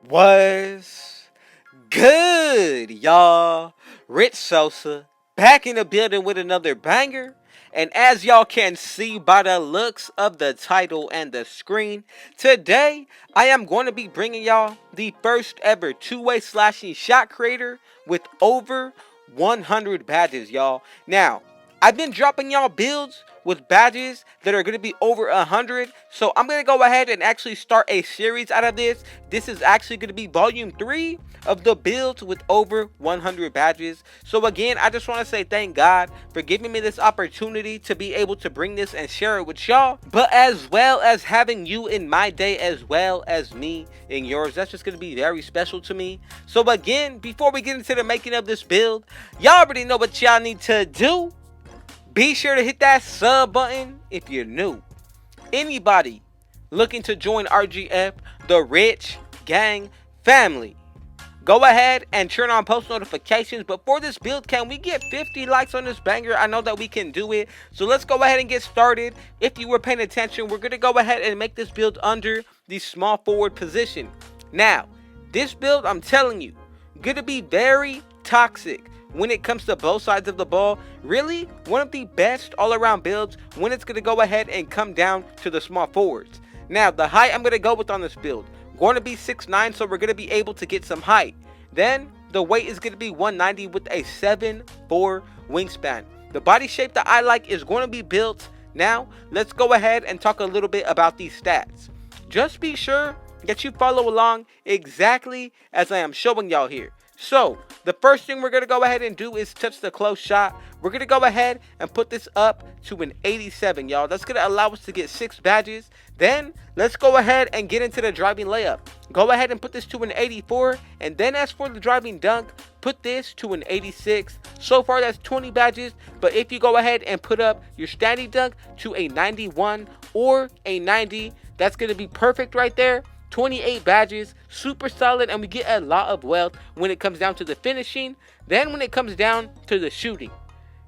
Was good, y'all. Rich Sosa back in the building with another banger. And as y'all can see by the looks of the title and the screen, today I am going to be bringing y'all the first ever two-way slashing shot creator with over 100 badges, y'all. Now, I've been dropping y'all builds with badges that are going to be over 100. So I'm going to go ahead and actually start a series out of this. This is actually going to be volume 3 of the builds with over 100 badges. So again, I just want to say thank God for giving me this opportunity to be able to bring this and share it with y'all. But as well as having you in my day as well as me in yours. That's just going to be very special to me. So again, before we get into the making of this build, y'all already know what y'all need to do. Be sure to hit that sub button if you're new. Anybody looking to join RGF, the Rich Gang family, go ahead and turn on post notifications. But for this build, can we get 50 likes on this banger? I know that we can do it. So let's go ahead and get started. If you were paying attention, we're going to go ahead and make this build under the small forward position. Now, this build, I'm telling you, going to be very toxic when it comes to both sides of the ball. Really one of the best all-around builds when it's going to go ahead and come down to the small forwards. Now, the height I'm going to go with on this build, going to be 6'9", so we're going to be able to get some height. Then the weight is going to be 190 with a 7'4" wingspan. The body shape that I like is going to be built. Now let's go ahead and talk a little bit about these stats. Just be sure that you follow along exactly as I am showing y'all here. So, the first thing we're going to go ahead and do is touch the close shot. We're going to go ahead and put this up to an 87, y'all. That's going to allow us to get 6 badges. Then, let's go ahead and get into the driving layup. Go ahead and put this to an 84. And then as for the driving dunk, put this to an 86. So far, that's 20 badges. But if you go ahead and put up your standing dunk to a 91 or a 90, that's going to be perfect right there. 28 badges, super solid, and we get a lot of wealth when it comes down to the finishing. Then when it comes down to the shooting,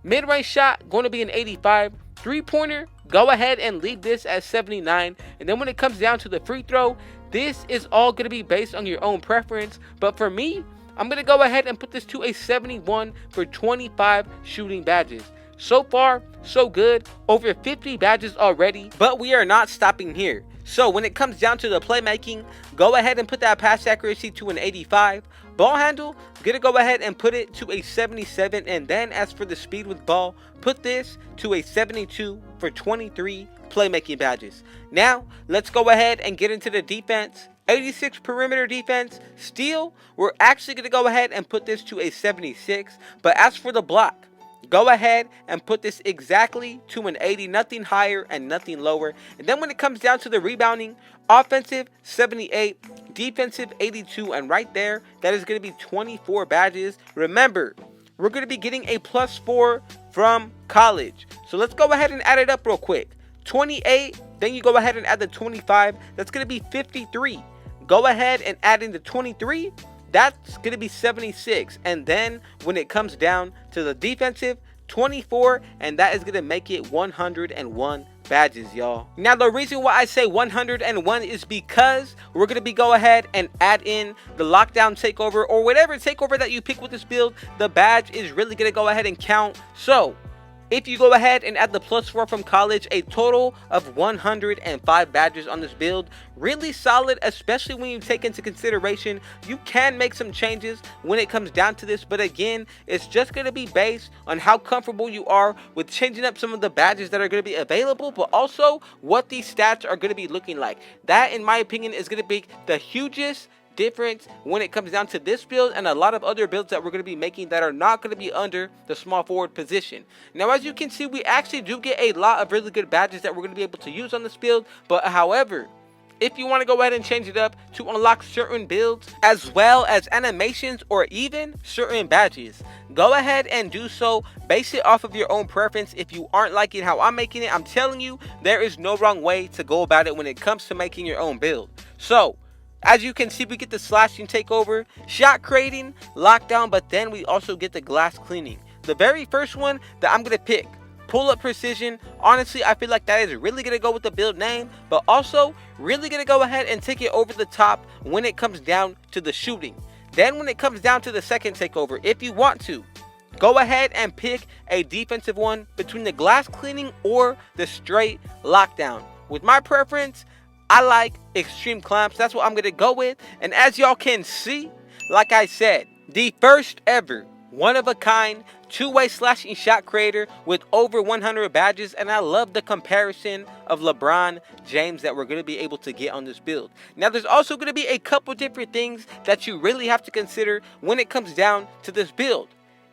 mid-range shot going to be an 85. Three-pointer, go ahead and leave this at 79. And then when it comes down to the free throw, this is all going to be based on your own preference. But for me, I'm going to go ahead and put this to a 71 for 25 shooting badges. So far, so good. Over 50 badges already. But we are not stopping here. So when it comes down to the playmaking, go ahead and put that pass accuracy to an 85. Ball handle, gonna go ahead and put it to a 77. And then as for the speed with ball, put this to a 72 for 23 playmaking badges. Now, let's go ahead and get into the defense. 86 perimeter defense. Steal, we're actually gonna go ahead and put this to a 76. But as for the block, go ahead and put this exactly to an 80, nothing higher and nothing lower. And then when it comes down to the rebounding, offensive 78, defensive 82, and right there, that is going to be 24 badges. Remember, we're going to be getting a +4 from college. So let's go ahead and add it up real quick. 28, then you go ahead and add the 25, that's going to be 53. Go ahead and add in the 23. That's going to be 76. And then when it comes down to the defensive, 24. And that is going to make it 101 badges, y'all. Now, the reason why I say 101 is because we're going to be go ahead and add in the lockdown takeover or whatever takeover that you pick with this build. The badge is really going to go ahead and count. So if you go ahead and add the +4 from college, a total of 105 badges on this build. Really solid, especially when you take into consideration you can make some changes when it comes down to this. But again, it's just going to be based on how comfortable you are with changing up some of the badges that are going to be available, but also what these stats are going to be looking like. That, in my opinion, is going to be the hugest difference when it comes down to this build and a lot of other builds that we're going to be making that are not going to be under the small forward position. Now, as you can see, we actually do get a lot of really good badges that we're going to be able to use on this build. But however, if you want to go ahead and change it up to unlock certain builds as well as animations or even certain badges, go ahead and do so. Base it off of your own preference. If you aren't liking how I'm making it, I'm telling you, there is no wrong way to go about it when it comes to making your own build. So as you can see, we get the slashing takeover, shot creating, lockdown, but then we also get the glass cleaning. The very first one that I'm going to pick, Pull-up precision, honestly, I feel like that is really going to go with the build name, but also really going to go ahead and take it over the top when it comes down to the shooting. Then when it comes down to the second takeover, if you want to, go ahead and pick a defensive one between the glass cleaning or the straight lockdown. With my preference, I like extreme clamps. That's what I'm going to go with. And as y'all can see, like I said, the first ever one-of-a-kind two-way slashing shot creator with over 100 badges, and I love the comparison of LeBron James that we're going to be able to get on this build. Now, there's also going to be a couple different things that you really have to consider when it comes down to this build.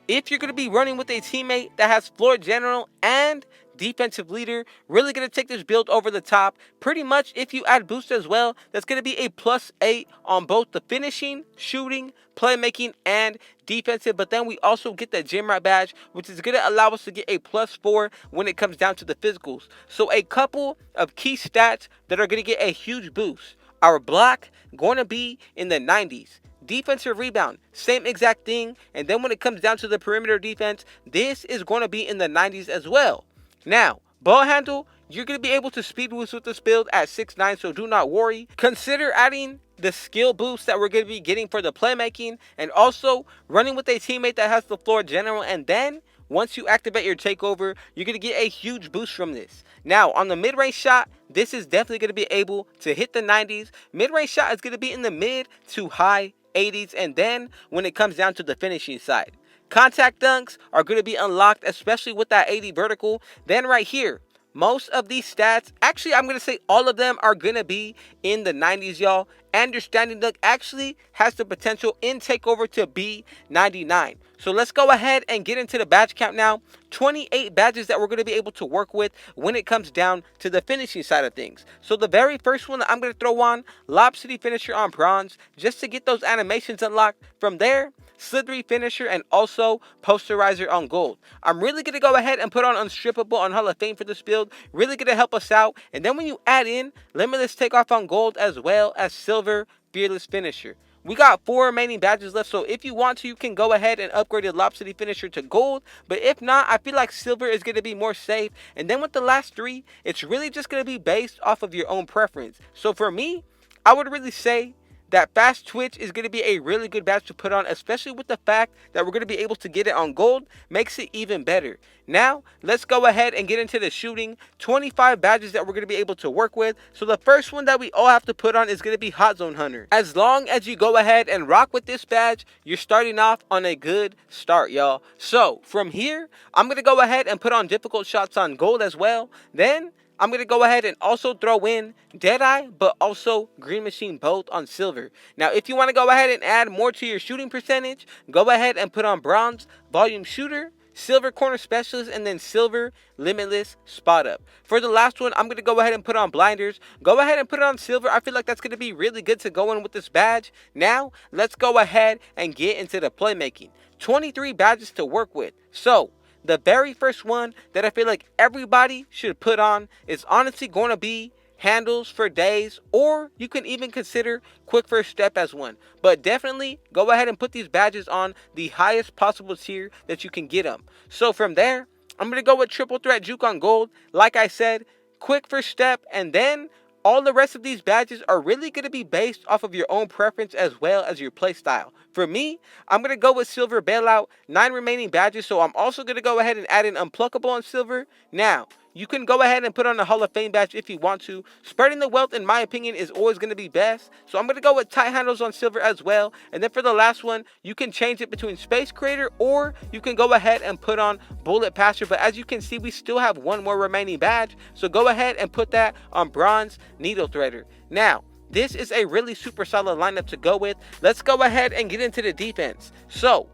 If you're going to be running with a teammate that has floor general and defensive leader, really going to take this build over the top. Pretty much if you add boost as well, that's going to be a +8 on both the finishing, shooting, playmaking, and defensive. But then we also get the gym rat badge, which is going to allow us to get a +4 when it comes down to the physicals. So a couple of key stats that are going to get a huge boost. Our block going to be in the 90s. Defensive rebound, same exact thing. And then when it comes down to the perimeter defense, this is going to be in the 90s as well. Now, ball handle, you're going to be able to speed boost with this build at 6'9", so do not worry. Consider adding the skill boost that we're going to be getting for the playmaking, and also running with a teammate that has the floor general. And then, once you activate your takeover, you're going to get a huge boost from this. Now, on the mid-range shot, this is definitely going to be able to hit the 90s. Mid-range shot is going to be in the mid to high 80s. And then, when it comes down to the finishing side, contact dunks are going to be unlocked, especially with that 80 vertical. Then right here, most of these stats, actually I'm going to say all of them are going to be in the 90s, y'all. And your standing dunk actually has the potential in takeover to be 99. So let's go ahead and get into the badge count now. 28 badges that we're going to be able to work with when it comes down to the finishing side of things. So the very first one that I'm going to throw on, Lob City Finisher on bronze, just to get those animations unlocked. From there, Slithery Finisher and also Posterizer on gold. I'm really going to go ahead and put on Unstrippable on Hall of Fame for this build. Really going to help us out. And then when you add in Limitless Takeoff on gold as well as Silver Fearless Finisher. We got 4 remaining badges left, so if you want to, you can go ahead and upgrade the Lob City Finisher to gold. But if not, I feel like silver is going to be more safe. And then with the last 3, it's really just going to be based off of your own preference. So for me, I would really say that Fast Twitch is going to be a really good badge to put on, especially with the fact that we're going to be able to get it on gold, makes it even better. Now, let's go ahead and get into the shooting. 25 badges that we're going to be able to work with. So the first one that we all have to put on is going to be Hot Zone Hunter. As long as you go ahead and rock with this badge, you're starting off on a good start, y'all. So from here, I'm going to go ahead and put on difficult shots on gold as well. Then I'm going to go ahead and also throw in Deadeye, but also Green Machine both on silver. Now, if you want to go ahead and add more to your shooting percentage, go ahead and put on bronze, volume shooter, silver corner specialist, and then silver limitless spot up. For the last one, I'm going to go ahead and put on blinders. Go ahead and put it on silver. I feel like that's going to be really good to go in with this badge. Now, let's go ahead and get into the playmaking. 23 badges to work with. So, the very first one that I feel like everybody should put on is honestly going to be handles for days, or you can even consider quick first step as one. But definitely go ahead and put these badges on the highest possible tier that you can get them. So from there, I'm going to go with triple threat juke on gold. Like I said, quick first step, and then all the rest of these badges are really going to be based off of your own preference as well as your play style. For me, I'm going to go with silver bailout, 9 remaining badges, so I'm also going to go ahead and add in unpluckable on silver. Now, you can go ahead and put on a Hall of Fame badge if you want to. Spreading the wealth, in my opinion, is always going to be best. So I'm going to go with tight handles on silver as well. And then for the last one, you can change it between Space Creator, or you can go ahead and put on Bullet Passer. But as you can see, we still have 1 more remaining badge. So go ahead and put that on Bronze Needle Threader. Now, this is a really super solid lineup to go with. Let's go ahead and get into the defense. So,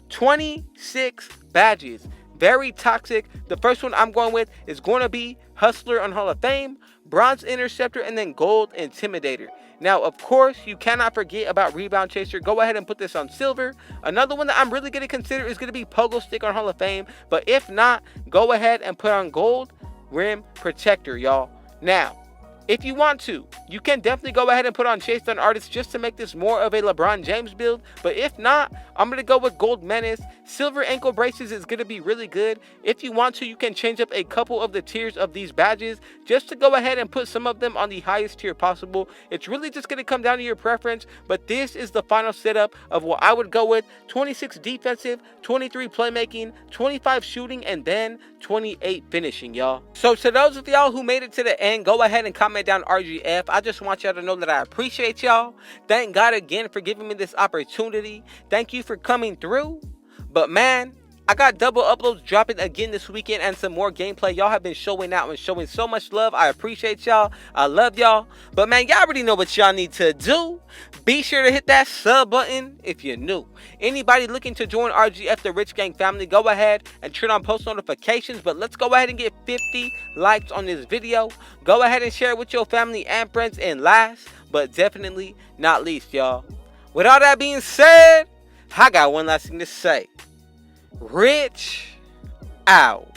26 badges. Very toxic. The first one I'm going with is going to be Hustler on Hall of Fame, Bronze Interceptor, and then Gold Intimidator. Now, of course, you cannot forget about Rebound Chaser. Go ahead and put this on silver. Another one that I'm really going to consider is going to be Pogo Stick on Hall of Fame. But if not, go ahead and put on Gold Rim Protector, y'all. Now, If you want to, you can definitely go ahead and put on Chase Down Artists just to make this more of a LeBron James build. But if not, I'm going to go with Gold Menace. Silver ankle braces is going to be really good. If you want to, you can change up a couple of the tiers of these badges just to go ahead and put some of them on the highest tier possible. It's really just going to come down to your preference. But this is the final setup of what I would go with. 26 defensive, 23 playmaking, 25 shooting, and then 28 finishing, y'all. So to those of y'all who made it to the end, go ahead and comment down RGF. I just want y'all to know that I appreciate y'all. Thank God again for giving me this opportunity. Thank you for coming through. But man, I got double uploads dropping again this weekend and some more gameplay. Y'all have been showing out and showing so much love. I appreciate y'all. I love y'all. But man, y'all already know what y'all need to do. Be sure to hit that sub button if you're new. Anybody looking to join RGF, the Rich Gang family, go ahead and turn on post notifications. But let's go ahead and get 50 likes on this video. Go ahead and share it with your family and friends. And last, but definitely not least, y'all, with all that being said, I got one last thing to say. Rich out.